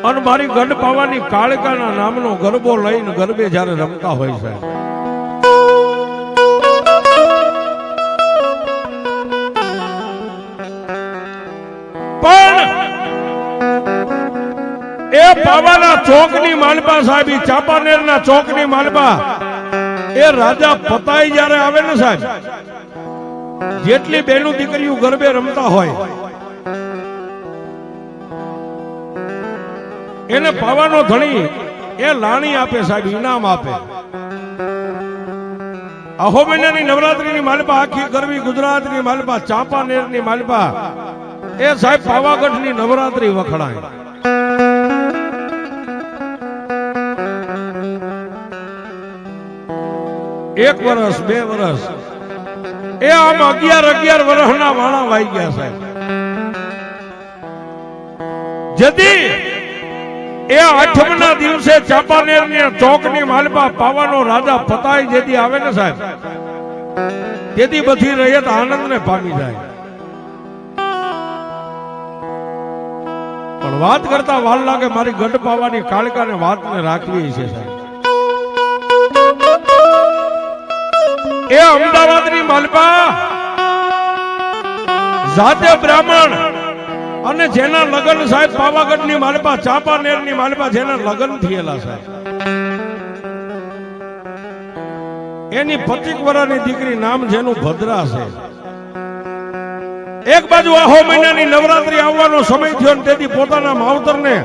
અને મારી ગઢ પાવાની કાળકાના નામનો ગરબો લઈને ગરબે જ્યારે રમતા હોય છે, પણ એ પાવાના ચોકની માલપા સાહેબ, ચાંપાનેરના ચોકની માલપા એ રાજા પતાઈ જ્યારે આવે ને સાહેબ, જેટલી બેનું દીકરીઓ ગરબે રમતા હોય એને પાવાનો ધણી એ લાણી આપે સાહેબ, ઇનામ આપે. આહો મહિનાની નવરાત્રીની માલપા, આખી ગરવી ગુજરાતની માલપા, ચાંપાનેરની માલપા એ સાહેબ પાવાગઢની નવરાત્રી વખણાય. એક વર્ષ, 2 વર્ષ, એ આમ 11 વર્ષના વાણા વાઈ ગયા સાહેબ. જદી એ 8મના દિવસે ચાંપાનેરની ચોકની માલપા પાવાનો રાજા પતાઈ જેથી આવે ને સાહેબ, તેથી બધી રૈયત આનંદને પામી જાય. પણ વાત કરતા વાર લાગે, મારી ગઢ પાવાની કાળકાને વાતને રાખવી છે સાહેબ. એ અમદાવાદની માલપા જાતે બ્રાહ્મણ અને જેના લગ્ન સાહેબ પાવાગઢની માલપા, ચાંપાનેરની માલપા જેના લગ્ન થયેલા સાહેબ, એની 25 વર્ષની દીકરી, નામ જેનું ભદ્રા છે. એક બાજુ આહો મહિનાની નવરાત્રી આવવાનો સમય થયો, તેથી પોતાના માવતરને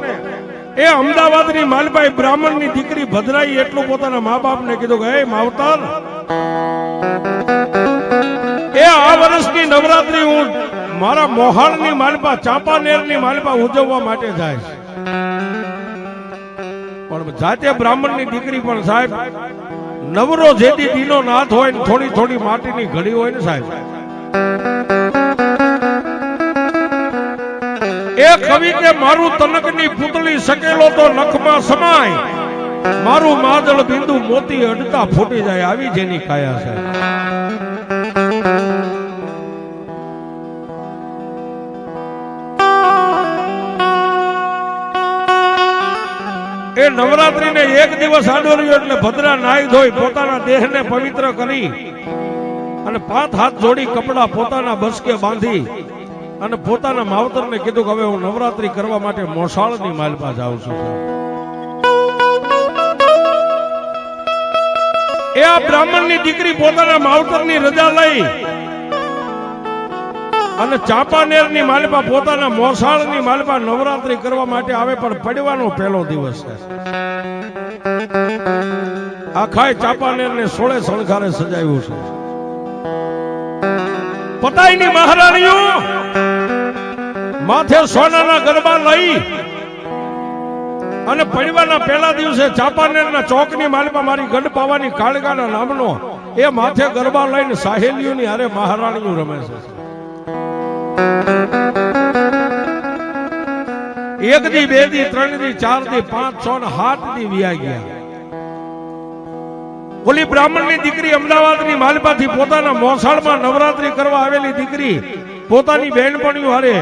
એ અમદાવાદની માલપાઈ બ્રાહ્મણની દીકરી ભદ્રાઈ એટલું પોતાના મા બાપને કીધું કે હે માવતર, એ આ વર્ષની નવરાત્રી હું મારા મોહાળની માલપા, ચાંપાનેરની માલપા ઉજવવા માટે જાય છે. પણ જાતે બ્રાહ્મણની દીકરી પણ સાહેબ નવરો જેથી દીનો નાથ હોય ને થોડી થોડી માટીની ઘડી હોય ને સાહેબ, એ કવિ કે મારું તનકની પૂતળી સકેલો તો નખમાં સમાય, મારું માદળ બિંદુ મોતી અડતા ફૂટી જાય, આવી જેની કાયા છે. એ નવરાત્રીને એક દિવસ આડો રહ્યો એટલે ભદ્રા નાઈ ધોઈ પોતાના દેહને પવિત્ર કરી અને 5 હાથ જોડી કપડા પોતાના બસકે બાંધી અને પોતાના માવતરને કીધું કે હવે હું નવરાત્રી કરવા માટે મોસાળની માલપા જાઉં છું. એ આ બ્રાહ્મણની દીકરી પોતાના માવતરની રજા લઈ અને ચાંપાનેરની માલપા પોતાના મોસાળની માલપા નવરાત્રી કરવા માટે આવે, પણ પડવાનો પહેલો દિવસ છે. આખાય ચાંપાનેરને 16 શણગારે સજાવ્યું છે. પતાઈની મહારાણીઓ માથે સોનાના ગરબા લઈ અને પડવાના પહેલા દિવસે ચાંપાનેરના ચોકની માલપા મારી ગઢ પાવાની કાળકાના નામનો એ માથે ગરબા લઈને સાહેલીઓની હારે મહારાણીઓ રમે છે. 1 દી 2 દી 3 દી 4 દી 5 6 ને 7 દી વ્યા ગયા. ઓલી બ્રાહ્મણની દીકરી અમદાવાદની માલપાથી પોતાના મોસાળમાં નવરાત્રી કરવા આવેલી દીકરી પોતાની બહેનપણીઓ હારે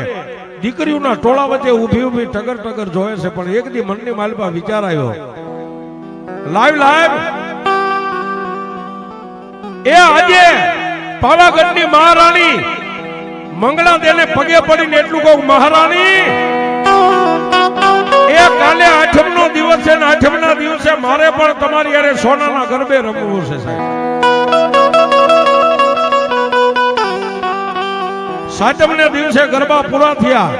દીકરીઓના ટોળા વચ્ચે ઊભી ઊભી ટગર ટગર જોવે છે. પણ એક દી મનની માલપા વિચાર આવ્યો, લાઈવ એ આજે પાવાગઢની મહારાણી મંગળા તેને પગે પડીને એટલું કહું, મહારાણી એ કાલે 8મનો દિવસ છે ને 8મના દિવસે મારે પણ તમારી હારે સોનાના ગરબે રમવું છે સાહેબ. 7મના દિવસે ગરબા પૂરા થયા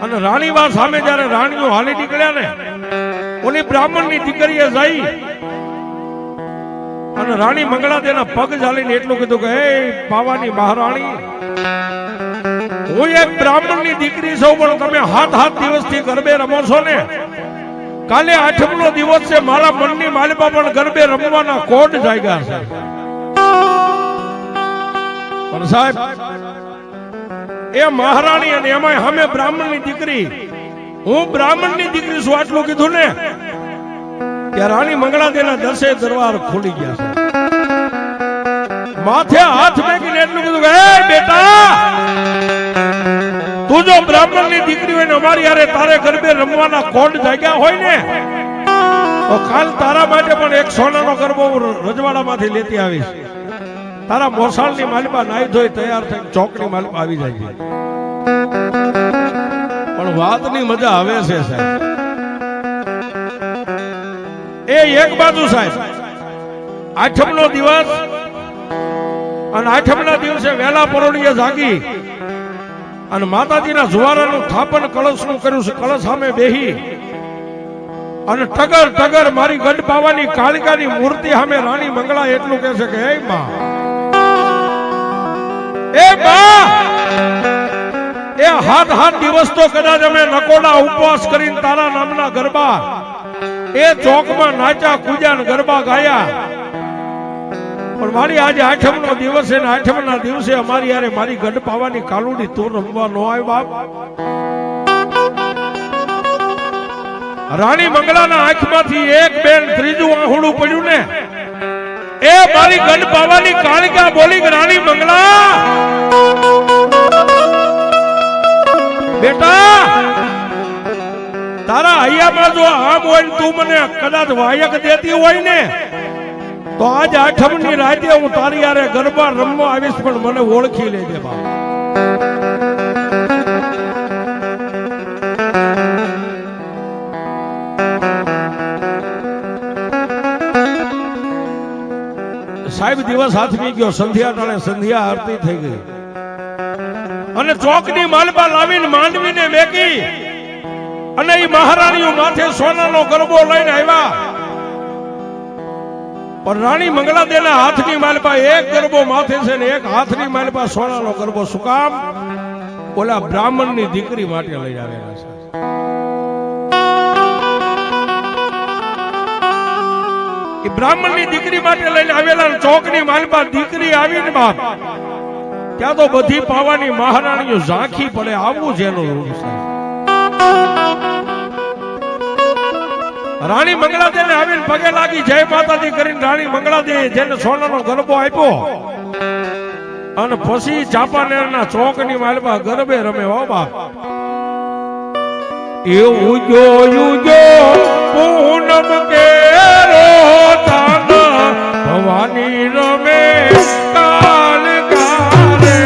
અને રાણીવા સામે જયારે રાણીઓ હાલી નીકળ્યા ને, ઓલી બ્રાહ્મણની દીકરીએ જઈ અને રાણી મંગળા તેના પગ ઝાલીને એટલું કીધું કે હે પાવાની મહારાણી, હું એક બ્રાહ્મણની દીકરી છું, પણ તમે 7 દિવસથી ગરબે રમો છો ને, કાલે 8મનો દિવસ છે, મારા મનની માલપા પણ ગરબે રમવાના કોડ જાગ્યા છે. પણ સાહેબ એ મહારાણી અને એમાં સામે બ્રાહ્મણની દીકરી, હું બ્રાહ્મણની દીકરી છું આટલું કીધું ને, કે રાણી મંગળા તેના 10 દરબાર ખોલી ગયા છે. માથે હાથ મેકીને એટલું કીધું કે હે બેટા, તું જો બ્રાહ્મણની દીકરી હોય ને અમારી યારે તારે ગરબે રમવાના કોડ જાગ્યા હોય ને તો કાલ તારા માટે પણ એક સોનાનો ગરબો રજવાડામાંથી લેતી આવીશ. તારા મોસાળની માલિપા નાઈ ધોઈ તૈયાર થઈ ચોકની માલિપા આવી જાય છે. પણ વાતની મજા આવે છે સાહેબ. એ એક બાજુ સાહેબ આઠમનો દિવસ અને આઠમના દિવસે વહેલા પરોળીએ જાગી અને માતાજીના જુવારાનું થાપન કળશનું કર્યું છે. કળશ સામે બેહી અને ટગર ટગર મારી ગઢ પાવાની કાળિકાની મૂર્તિ સામે રાણી મંગળા એટલું કહે છે કે હે માં, એ માં, એ હાથ દિવસ તો કદાચ અમે નકોડા ઉપવાસ કરીને તારા નામના ગરબા એ ચોકમાં નાચ્યા કૂદ્યા ગરબા ગાયા, પણ મારી આજે આઠમનો દિવસ છે ને આઠમના દિવસે અમારી યારે મારી ગઢ પાવાની કાલુડી તું રમવા નો આવ્યો બાપ. રાણી મંગળાના આંખમાંથી એક બેન ત્રીજું આહુડું પડ્યું ને એ મારી ગઢ પાવાની કાળિકા બોલી કે રાણી મંગળા બેટા, તારા હૈયામાં જો આમ હોય ને તું મને કદાચ વાયક દેતી હોય ને તો આજ આઠમની રાતે હું તારી યારે ગરબા રમવા આવીશ, પણ મને ઓળખી લેજે બાપ. સાહેબ દિવસ હાથમી ગયો, સંધ્યા ટાણે સંધ્યા આરતી થઈ ગઈ અને ચોકની માલપા લાવીને માંડવીને મેકી અને એ મહારાણીઓ માથે સોનાનો ગરબો લઈને આવ્યા. પણ રાણી મંગળાદેના હાથની માલપા એક ગરબો માથે છે ને એક હાથની માલપા સોનાનો ગરબો. શું કામ? ઓલા બ્રાહ્મણની દીકરી માટે લઈ આવેલા છે. એ બ્રાહ્મણની દીકરી માટે લઈને આવેલા ચોકની માલપા દીકરી આવીને બાપ ત્યાં તો બધી પાવાની મહારાણીઓ ઝાંખી પડે. આવું છે એનો રૂપ સાહેબ. રાણી મંગળાદેને આવીને પગે લાગી જય માતાજી કરીને રાણી મંગળાદે જેને સોનાનો ગરબો આપ્યો અને પછી ચાંપાનેરના ચોકની માલપા ગરબે રમે. હો બાપ, એવું જોયું જો પૂનમ કેરો તાના ભવાની રમે કાલ ગારે.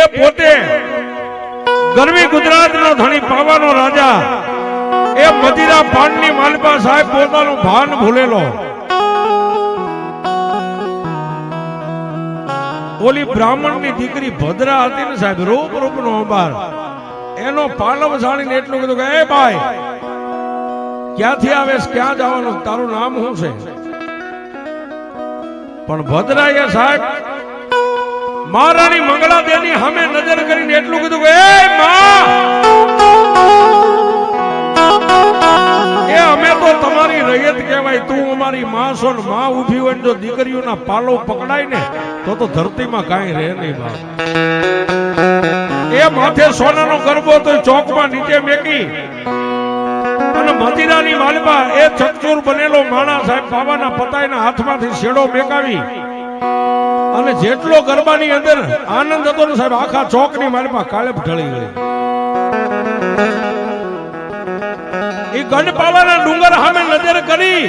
એ પોતે ગરવી ગુજરાતનો ધણી પાવાનો રાજા એ મદિરા પાનની માલપા સાહેબ પોતાનું ભાન ભૂલેલો. ઓલી બ્રાહ્મણની દીકરી ભદ્રા હતી ને સાહેબ, રૂપ રૂપનો અંબાર, એનો પાલવ જાણીને એટલું કીધું કે એ ભાઈ ક્યાંથી આવેશ, ક્યાં જવાનું, તારું નામ શું છે? પણ ભદ્રાએ સાહેબ મહારાણી મંગળાદેવી સામે નજર કરીને એટલું કીધું કે એ માં, એ અમે તો તમારી રૈયત કહેવાય, તું અમારી માં છો ને માં ઊભી હોય જો દીકરીઓના પાલવ પકડાય ને તો ધરતીમાં કાંઈ રહે નહીં બાપ. એ માથે સોનાનો ગરબો તો ચોકમાં નીચે મેકી અને મદિરાની માલપા એ ચકચૂર બનેલો માણા સાહેબ બાબાના પતાઈના હાથમાંથી શેડો મેકાવી અને જેટલો ગરબાની અંદર આનંદ હતો ને સાહેબ આખા ચોકની માલપા કાળેપ ઢળી ગઈ. એ ગઢ પાવાના ડુંગર સામે નજર કરી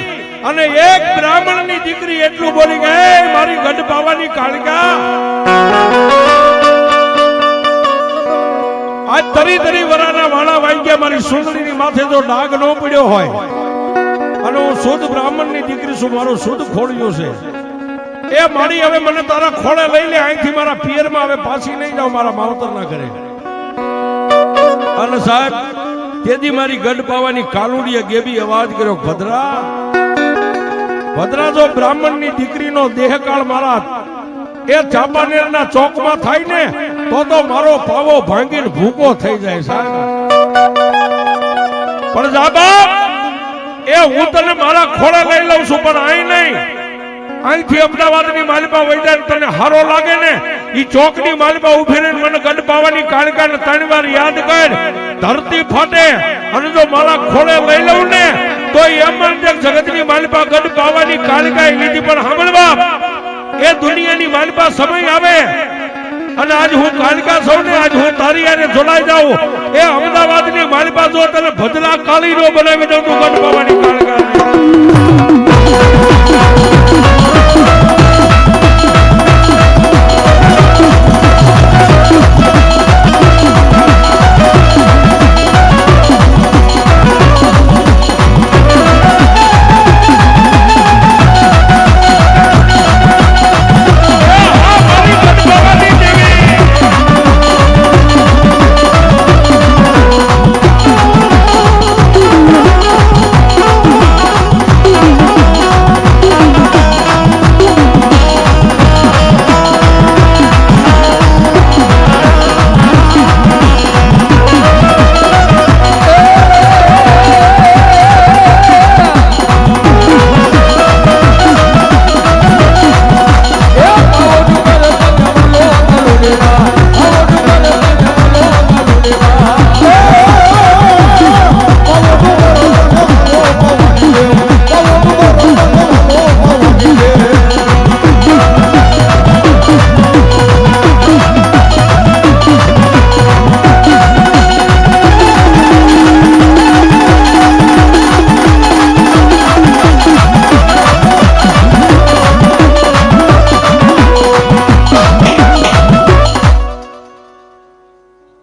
અને એક બ્રાહ્મણની દીકરી એટલું બોલી કે મારી ગઢ પાવાની કાળિકા, આજ તરી તરી વરાના વાળા વાગ્યા, મારી સુંદરીની માથે જો ડાઘ ન પડ્યો હોય અને હું શુદ્ધ બ્રાહ્મણની દીકરી છું, મારો શુદ્ધ ખોળ્યો છે, એ મારી હવે મને તારા ખોળે લઈ લે, અહીંથી મારા પિયરમાં હવે પાછી નહીં જાવ, મારા માવતર ના કરે. અને સાહેબ તેજી મારી ગઢ પાવાની કાલુડીએ ગેબી અવાજ કર્યો, ભદ્રા ભદ્રા, જો બ્રાહ્મણની દીકરીનો દેહકાળ મારા એ ચાંપાનેરના ચોકમાં થાય ને તો મારો પાવો ભાંગીને ભૂકો થઈ જાય સાહેબ. પણ જાબા એ હું તને મારા ખોળે લઈ લઉં છું, પણ અહીં નહીં, અહીંથી અમદાવાદની માલપા વહી જાય તને હારો લાગે ને ઈ ચોકની માલપા ઉભી રહીને મને ગઢ પાવાની કાળકાને 3 વાર યાદ કર, ધરતી ફાટે અને જો મારા ખોળે લઈ લઉં ને તો એમ જગતની માલપા ગઢ પાવાની કાળકાએ લીધી. પણ સાંભળવા, એ દુનિયાની માલપા સમય આવે અને આજ હું કાલિકા છું ને, આજ હું તારી હારે જોડાઈ જાઉં, એ અમદાવાદની માલપા જો તને ભદ્રા કાળી નો બનાવી દઉં તું ગઢ પાવાની કાળકા.